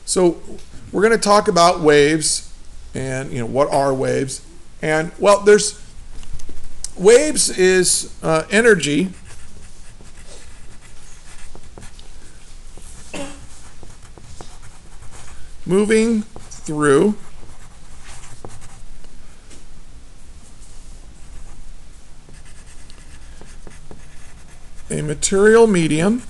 So we're going to talk about waves and, what are waves? And, well, waves is energy moving through a material medium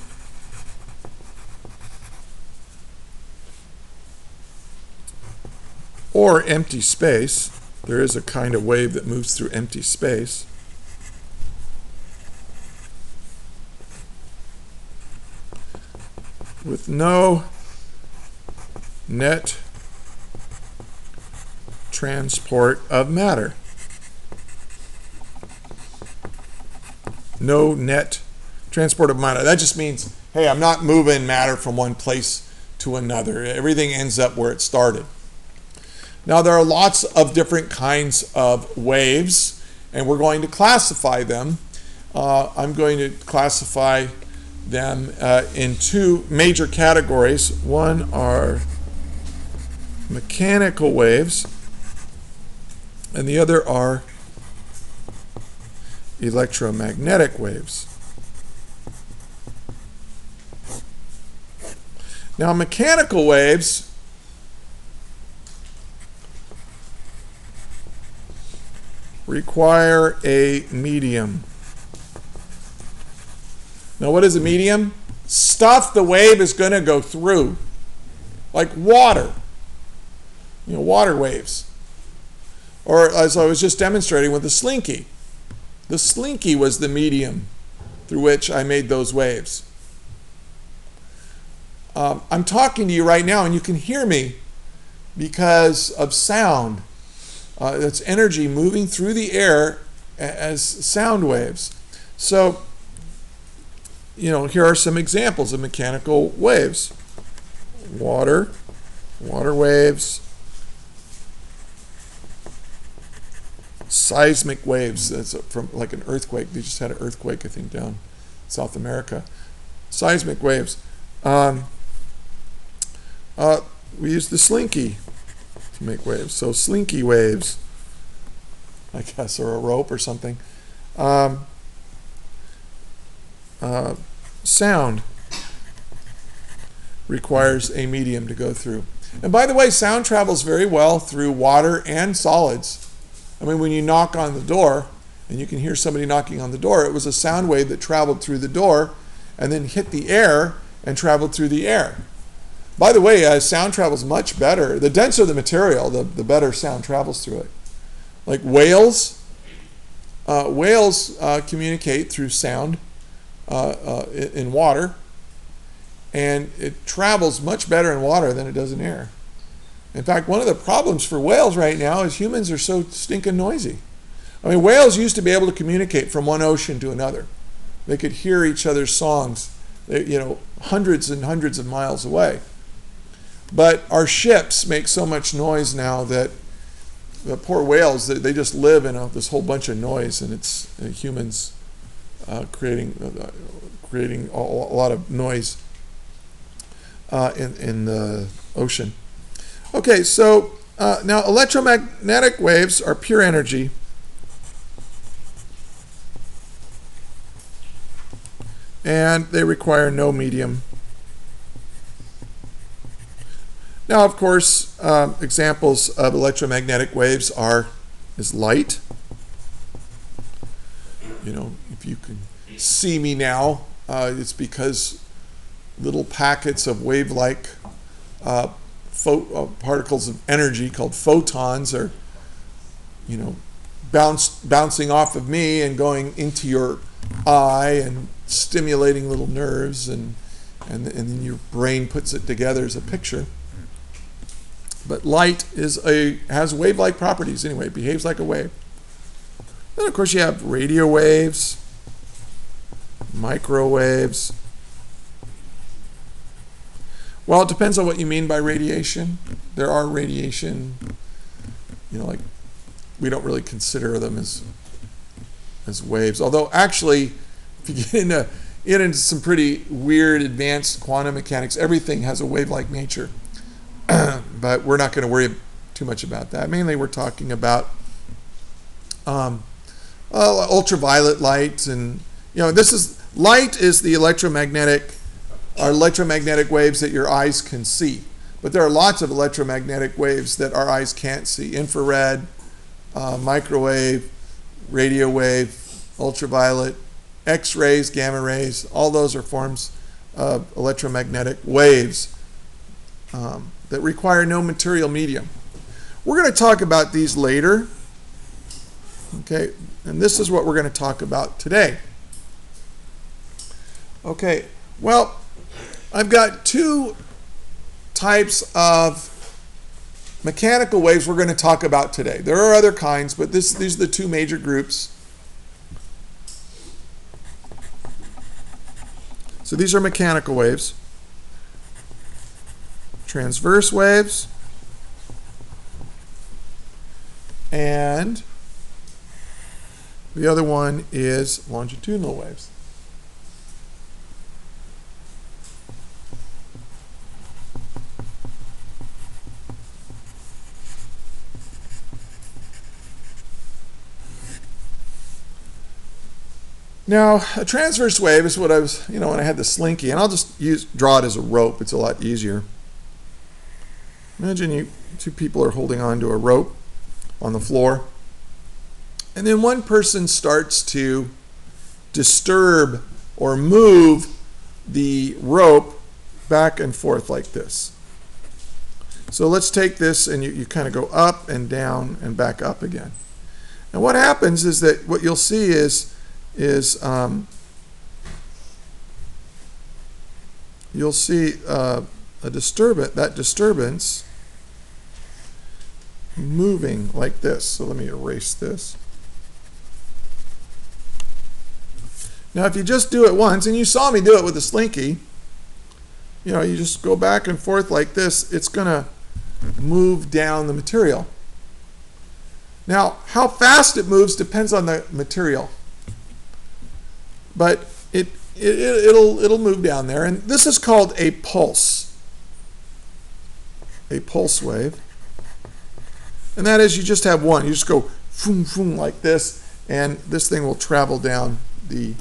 or empty space. There is a kind of wave that moves through empty space. With no net transport of matter. No net transport of matter. That just means, hey, I'm not moving matter from one place to another. Everything ends up where it started. Now, there are lots of different kinds of waves, and we're going to classify them. I'm going to classify them in two major categories. One are mechanical waves, and the other are electromagnetic waves. Now, mechanical waves require a medium. Now, what is a medium? Stuff the wave is going to go through, like water. Water waves. Or as I was just demonstrating with the slinky. The slinky was the medium through which I made those waves. I'm talking to you right now and you can hear me because of sound. It's energy moving through the air as sound waves. So, here are some examples of mechanical waves. Water waves. Seismic waves, that's from like an earthquake. They just had an earthquake, I think, down South America. Seismic waves. We use the slinky to make waves. So slinky waves, I guess, or a rope or something. Sound requires a medium to go through. And by the way, sound travels very well through water and solids. I mean, when you knock on the door, and you can hear somebody knocking on the door, it was a sound wave that traveled through the door and then hit the air and traveled through the air. By the way, sound travels much better. The denser the material, the better sound travels through it. Like whales communicate through sound in water, and it travels much better in water than it does in air. In fact, one of the problems for whales right now is humans are so stinking noisy. I mean, whales used to be able to communicate from one ocean to another. They could hear each other's songs, hundreds and hundreds of miles away. But our ships make so much noise now that the poor whales, they just live in this whole bunch of noise, and it's humans creating a lot of noise in the ocean. Okay, so now electromagnetic waves are pure energy. And they require no medium. Now, of course, examples of electromagnetic waves is light. If you can see me now, it's because little packets of wave-like particles of energy called photons are, bouncing off of me and going into your eye and stimulating little nerves, and then your brain puts it together as a picture. But light has wave-like properties anyway. It behaves like a wave. Then, of course, you have radio waves, microwaves. Well, it depends on what you mean by radiation. There are radiation, like we don't really consider them as waves. Although, actually, if you get into some pretty weird advanced quantum mechanics, everything has a wave-like nature. but we're not going to worry too much about that. Mainly we're talking about ultraviolet light, and light is the electromagnetic waves that your eyes can see. But there are lots of electromagnetic waves that our eyes can't see. Infrared, microwave, radio wave, ultraviolet, X-rays, gamma rays, all those are forms of electromagnetic waves that require no material medium. We're going to talk about these later. Okay, and this is what we're going to talk about today. Okay, well, I've got two types of mechanical waves we're going to talk about today. There are other kinds, but these are the two major groups. So these are mechanical waves. Transverse waves and the other one is longitudinal waves. Now, a transverse wave is what I was, when I had the slinky, and I'll just draw it as a rope. It's a lot easier. Imagine two people are holding on to a rope on the floor, and then one person starts to disturb or move the rope back and forth like this. So let's take this, and you kind of go up and down and back up again. And what happens is that what you'll see is you'll see that disturbance moving like this. So let me erase this. Now if you just do it once, and you saw me do it with the slinky, you just go back and forth like this, it's going to move down the material. Now how fast it moves depends on the material, but it'll move down there, and this is called a pulse wave. And that is, you just have one. You just go boom, boom like this, and this thing will travel down the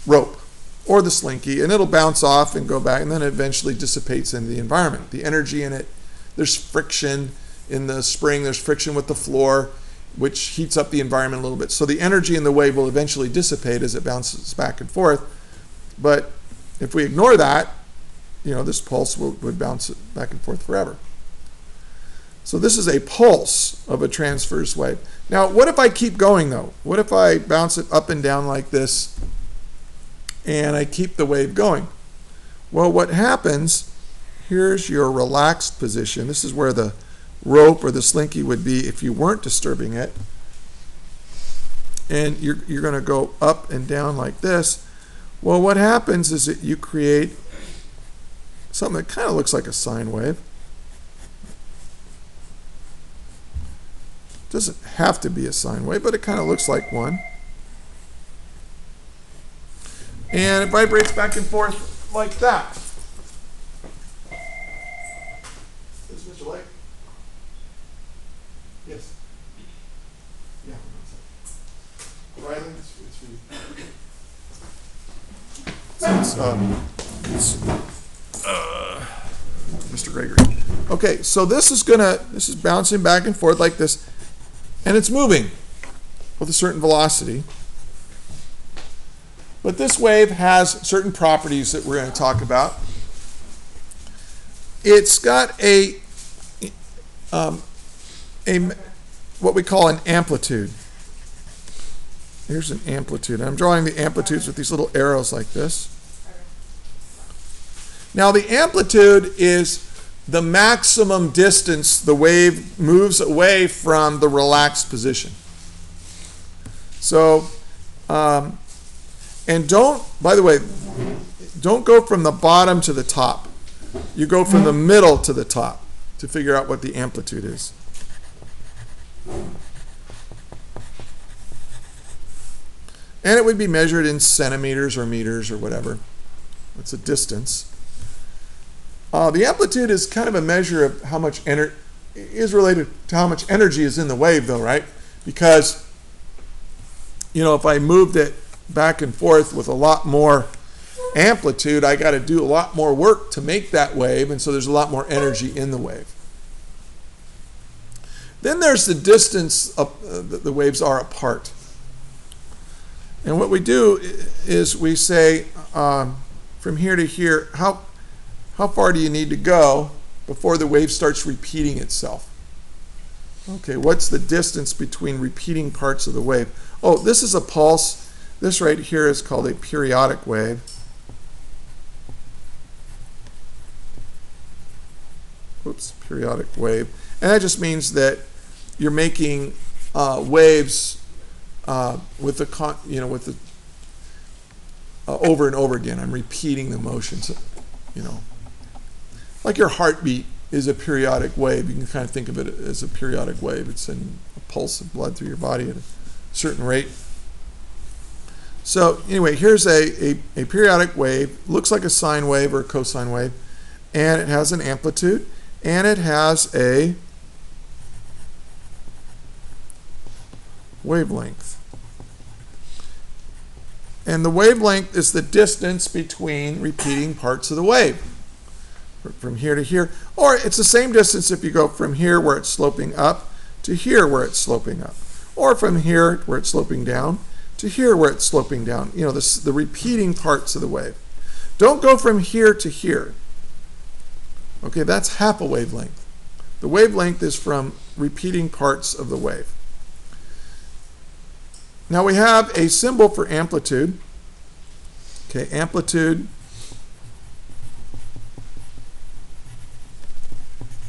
rope or the slinky, and it'll bounce off and go back, and then it eventually dissipates into the environment. The energy in it, there's friction in the spring, there's friction with the floor, which heats up the environment a little bit. So the energy in the wave will eventually dissipate as it bounces back and forth. But if we ignore that, this pulse would bounce back and forth forever. So this is a pulse of a transverse wave. Now, what if I keep going, though? What if I bounce it up and down like this, and I keep the wave going? Well, what happens, here's your relaxed position. This is where the rope or the slinky would be if you weren't disturbing it. And you're going to go up and down like this. Well, what happens is that you create something that kind of looks like a sine wave. Doesn't have to be a sine wave, but it kind of looks like one. And it vibrates back and forth like that. Is Mr. Lake? Yes. Yeah. Riley, it's for you. Mr. Gregory. Okay, so this is bouncing back and forth like this, and it's moving with a certain velocity. But this wave has certain properties that we're going to talk about. It's got what we call an amplitude. Here's an amplitude. I'm drawing the amplitudes with these little arrows like this. Now the amplitude is the maximum distance the wave moves away from the relaxed position. So, and by the way, don't go from the bottom to the top. You go from the middle to the top to figure out what the amplitude is. And it would be measured in centimeters or meters or whatever. It's a distance. The amplitude is kind of a measure of how much energy is related to how much energy is in the wave, though, right? Because, you know, if I moved it back and forth with a lot more amplitude, I got to do a lot more work to make that wave, and so there's a lot more energy in the wave. Then there's the distance the waves are apart. And what we do is we say from here to here, how far do you need to go before the wave starts repeating itself? Okay, what's the distance between repeating parts of the wave? Oh, this is a pulse. This right here is called a periodic wave. Oops, periodic wave. And that just means that you're making waves with the over and over again. I'm repeating the motions, you know. Like your heartbeat is a periodic wave. You can kind of think of it as a periodic wave. It's sending a pulse of blood through your body at a certain rate. So anyway, here's a periodic wave. Looks like a sine wave or a cosine wave. And it has an amplitude. And it has a wavelength. And the wavelength is the distance between repeating parts of the wave. From here to here. Or it's the same distance if you go from here where it's sloping up to here where it's sloping up. Or from here where it's sloping down to here where it's sloping down. You know, the repeating parts of the wave. Don't go from here to here. Okay, that's half a wavelength. The wavelength is from repeating parts of the wave. Now we have a symbol for amplitude. Okay, amplitude.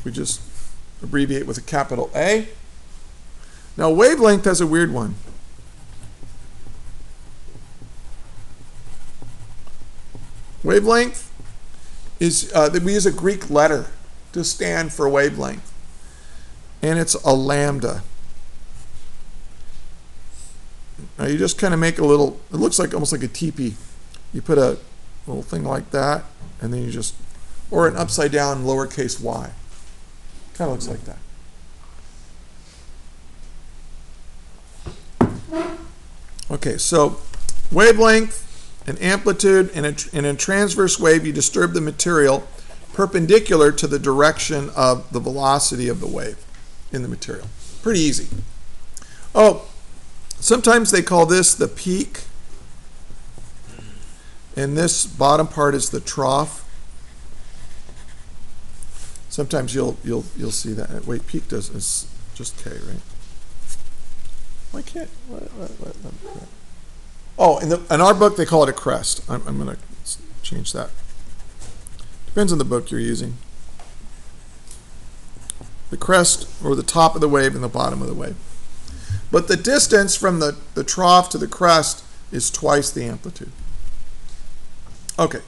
We just abbreviate with a capital A. Now wavelength has a weird one. Wavelength is, we use a Greek letter to stand for wavelength. And it's a lambda. Now you just kind of make a little, it looks like almost like a teepee. You put a little thing like that, and then you just, or an upside down lowercase y. Kind of looks like that. Okay, so wavelength, an amplitude, and in a transverse wave, you disturb the material perpendicular to the direction of the velocity of the wave in the material. Pretty easy. Oh, sometimes they call this the peak, and this bottom part is the trough. Sometimes you'll see that. Wait, peak is just K, right? Why can't? What? Oh, in our book they call it a crest. I'm going to change that. Depends on the book you're using. The crest, or the top of the wave and the bottom of the wave. But the distance from the trough to the crest is twice the amplitude. Okay.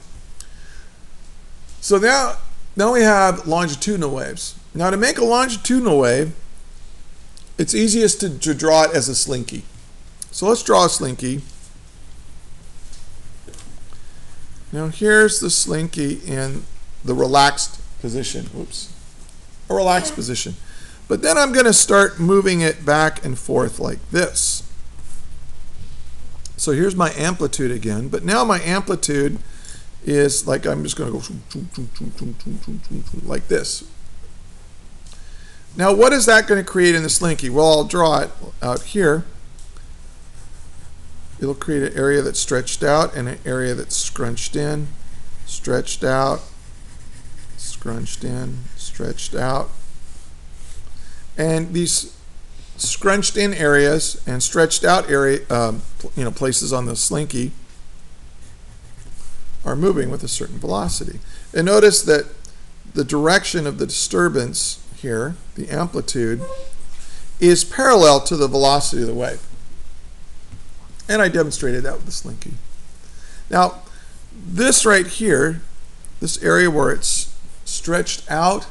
So now we have longitudinal waves. Now to make a longitudinal wave, it's easiest to draw it as a slinky. So let's draw a slinky. Now here's the slinky in the relaxed position. Oops. A relaxed position. But then I'm going to start moving it back and forth like this. So here's my amplitude again. But now my amplitude is like, I'm just going to go like this. Now what is that going to create in the slinky? Well, I'll draw it out here. It'll create an area that's stretched out and an area that's scrunched in, stretched out, scrunched in, stretched out. And these scrunched in areas and stretched out area, places on the slinky are moving with a certain velocity. And notice that the direction of the disturbance here, the amplitude, is parallel to the velocity of the wave. And I demonstrated that with the slinky. Now, this right here, this area where it's stretched out,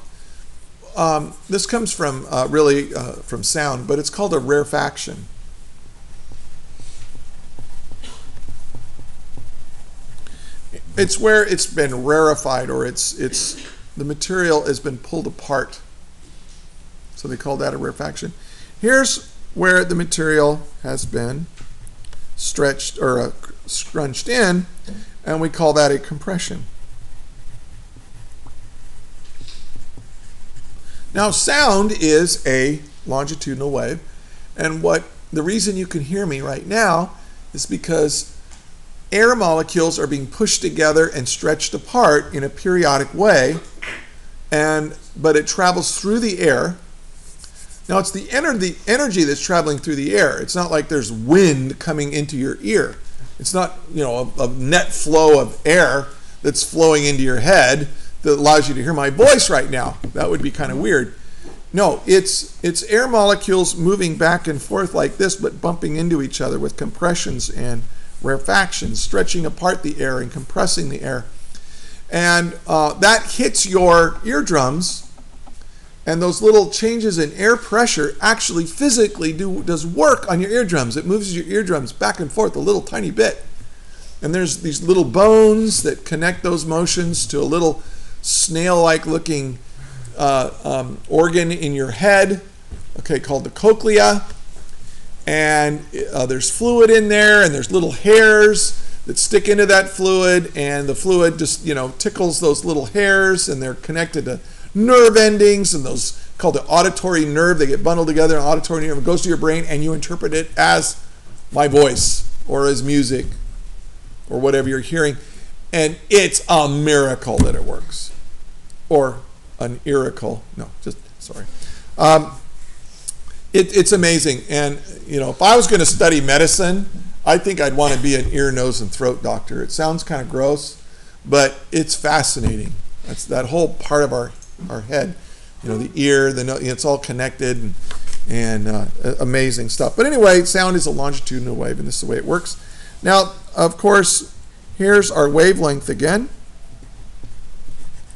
this comes from from sound, but it's called a rarefaction. It's where it's been rarefied, or it's the material has been pulled apart. So they call that a rarefaction. Here's where the material has been stretched or scrunched in, and we call that a compression. Now, sound is a longitudinal wave, and the reason you can hear me right now is because air molecules are being pushed together and stretched apart in a periodic way, but it travels through the air. Now, it's the energy that's traveling through the air. It's not like there's wind coming into your ear. It's not, a net flow of air that's flowing into your head that allows you to hear my voice right now. That would be kind of weird. No, it's air molecules moving back and forth like this, but bumping into each other with compressions and rarefactions, stretching apart the air and compressing the air. And that hits your eardrums, and those little changes in air pressure actually physically does work on your eardrums. It moves your eardrums back and forth a little tiny bit. And there's these little bones that connect those motions to a little snail-like looking organ in your head, okay, called the cochlea. And there's fluid in there, and there's little hairs that stick into that fluid, and the fluid just, tickles those little hairs, and they're connected to nerve endings, and those called the auditory nerve. They get bundled together, and auditory nerve goes to your brain, and you interpret it as my voice or as music or whatever you're hearing. And it's a miracle that it works. Or an iracle. No, just, sorry. It's amazing. And, if I was going to study medicine, I think I'd want to be an ear, nose, and throat doctor. It sounds kind of gross, but it's fascinating. That's that whole part of our head. The ear, the nose, it's all connected and amazing stuff. But anyway, sound is a longitudinal wave, and this is the way it works. Now, of course, here's our wavelength again.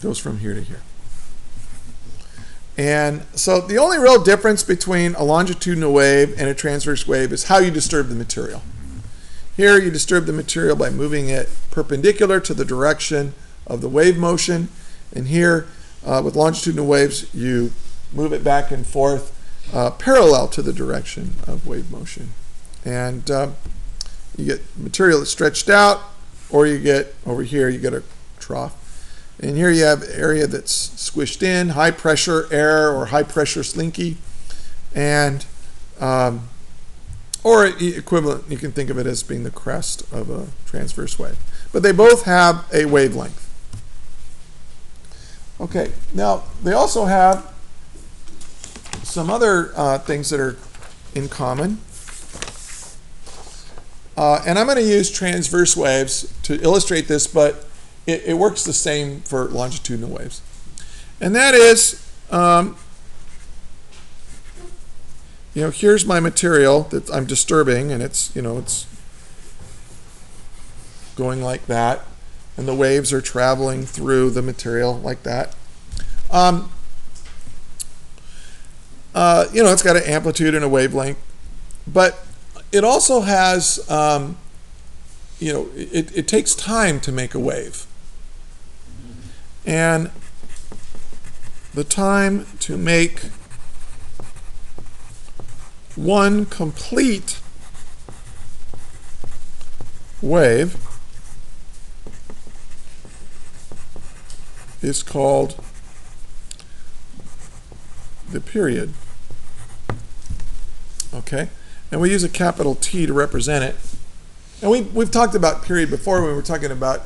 Goes from here to here. And so the only real difference between a longitudinal wave and a transverse wave is how you disturb the material. Here you disturb the material by moving it perpendicular to the direction of the wave motion. And here with longitudinal waves you move it back and forth parallel to the direction of wave motion. And you get material that's stretched out, or you get over here you get a trough. And here you have area that's squished in, high pressure air or high pressure slinky, and or equivalent, you can think of it as being the crest of a transverse wave. But they both have a wavelength. Okay, now they also have some other things that are in common. And I'm going to use transverse waves to illustrate this, but it works the same for longitudinal waves. And that is, here's my material that I'm disturbing, and it's going like that, and the waves are traveling through the material like that. It's got an amplitude and a wavelength, but it also has, it takes time to make a wave. And the time to make one complete wave is called the period. Okay? And we use a capital T to represent it. And we've talked about period before when we were talking about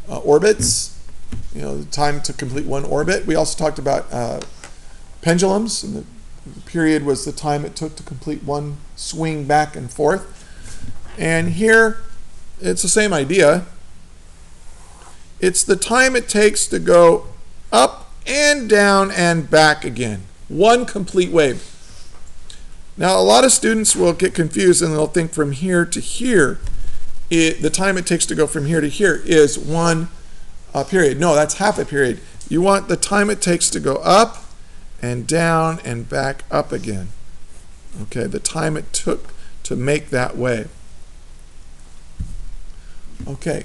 orbits, the time to complete one orbit. We also talked about pendulums, and the period was the time it took to complete one swing back and forth. And here, it's the same idea. It's the time it takes to go up and down and back again. One complete wave. Now, a lot of students will get confused and they'll think from here to here, the time it takes to go from here to here is one period. No, that's half a period. You want the time it takes to go up and down and back up again. Okay, the time it took to make that wave. Okay.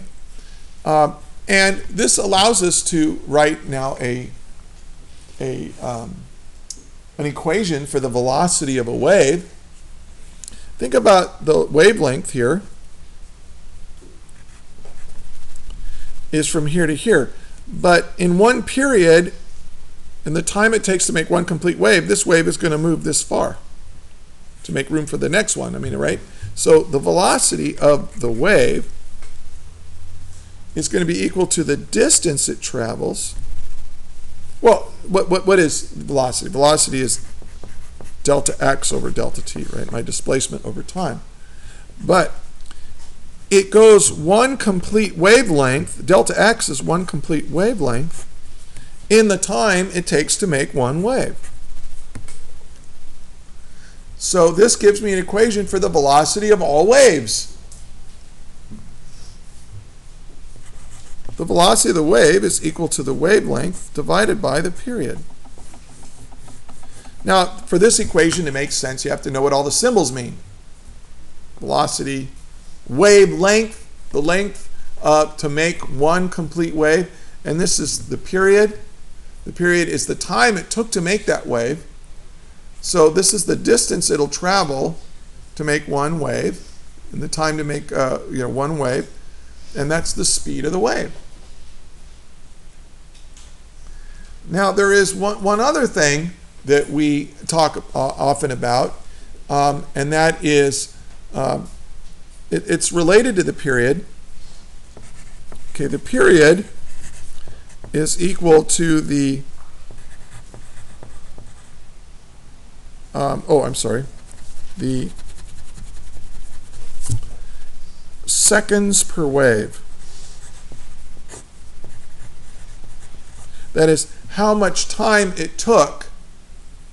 And this allows us to write now an equation for the velocity of a wave. Think about the wavelength here is from here to here. But in one period, in the time it takes to make one complete wave, this wave is going to move this far to make room for the next one. I mean, right? So the velocity of the wave is going to be equal to the distance it travels. Well, what is velocity? Velocity is delta x over delta t, right? My displacement over time. But it goes one complete wavelength, delta x is one complete wavelength, in the time it takes to make one wave. So this gives me an equation for the velocity of all waves. The velocity of the wave is equal to the wavelength divided by the period. Now, for this equation to make sense, you have to know what all the symbols mean. Velocity, wavelength, the length to make one complete wave, and this is the period. The period is the time it took to make that wave. So this is the distance it'll travel to make one wave, and the time to make one wave, and that's the speed of the wave. Now there is one other thing that we talk often about, and that is it's related to the period. Okay, the period is equal to the the seconds per wave. That is how much time it took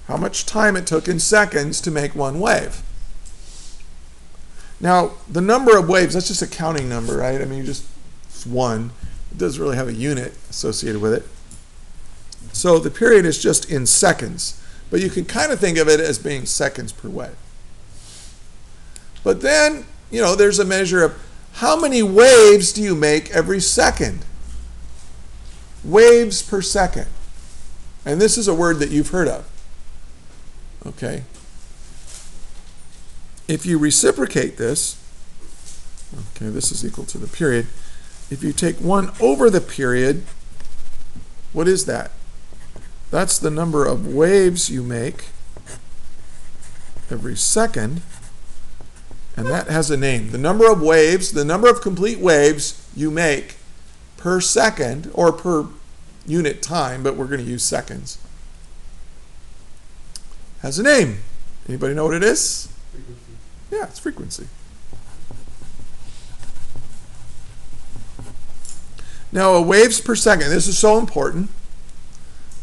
in seconds to make one wave. Now, the number of waves, that's just a counting number, right? I mean, it's one. It doesn't really have a unit associated with it. So the period is just in seconds. But you can kind of think of it as being seconds per wave. But then, there's a measure of how many waves do you make every second? Waves per second. And this is a word that you've heard of. Okay. If you reciprocate this, okay, this is equal to the period. If you take 1 over the period, what is that? That's the number of waves you make every second, and that has a name. The number of waves, the number of complete waves you make per second, or per unit time, but we're going to use seconds, has a name. Anybody know what it is? Frequency. Yeah, it's frequency. Now, waves per second, this is so important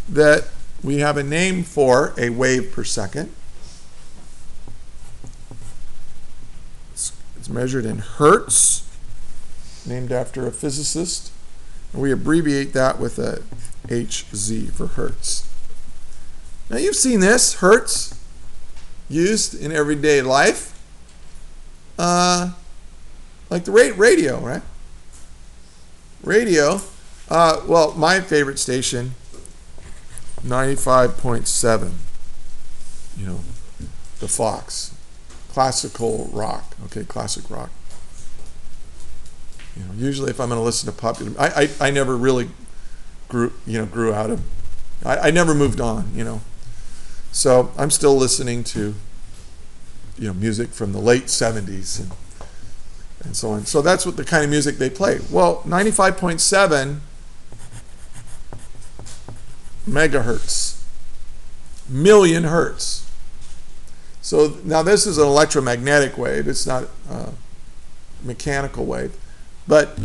that we have a name for a wave per second. It's measured in hertz, named after a physicist. And we abbreviate that with a Hz for hertz. Now, you've seen this, hertz, used in everyday life. Like the radio, right? Radio, well, my favorite station, 95.7, the Fox, classical rock, okay, classic rock. Usually if I'm going to listen to popular, I never really grew out of, I never moved on, So I'm still listening to, music from the late 70s and so on. So that's what the kind of music they play. Well, 95.7 megahertz, million hertz. So now this is an electromagnetic wave. It's not a mechanical wave, but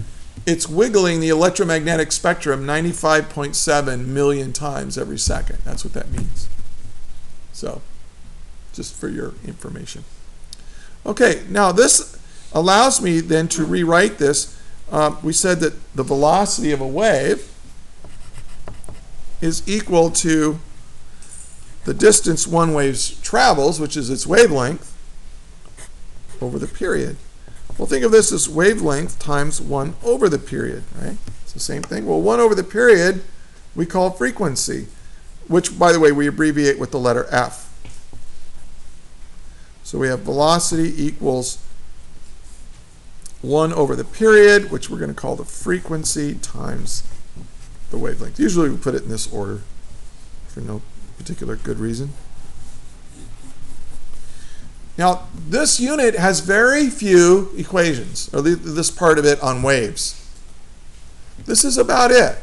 it's wiggling the electromagnetic spectrum 95.7 million times every second. That's what that means. So just for your information. Okay, now this allows me then to rewrite this. We said that the velocity of a wave is equal to the distance one wave travels, which is its wavelength, over the period. Well, think of this as wavelength times 1 over the period, right? the same thing. Well, 1 over the period we call frequency, which, by the way, we abbreviate with the letter F. So we have velocity equals 1 over the period, which we're going to call the frequency, times the wavelength. Usually we put it in this order for no particular good reason. Now, this unit has very few equations, or this part of it on waves. This is about it.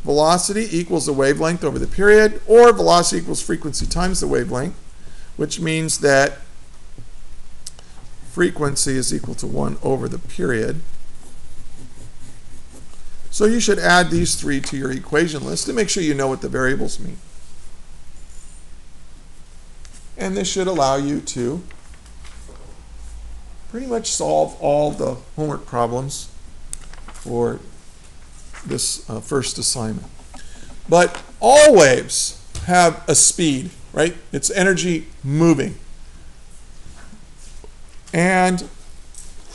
Velocity equals the wavelength over the period, or velocity equals frequency times the wavelength, which means that frequency is equal to 1 over the period. So you should add these 3 to your equation list to make sure you know what the variables mean. And this should allow you to pretty much solve all the homework problems for this first assignment. But all waves have a speed, right? It's energy moving. And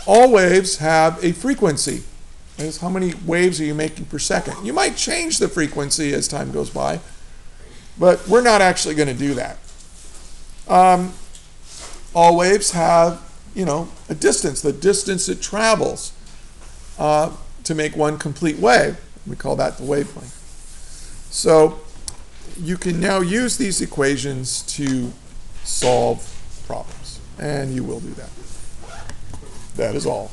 all waves have a frequency. That is, how many waves are you making per second? You might change the frequency as time goes by, but we're not actually going to do that. All waves have, a distance, the distance it travels to make one complete wave. We call that the wavelength. So you can now use these equations to solve problems, and you will do that. That is all.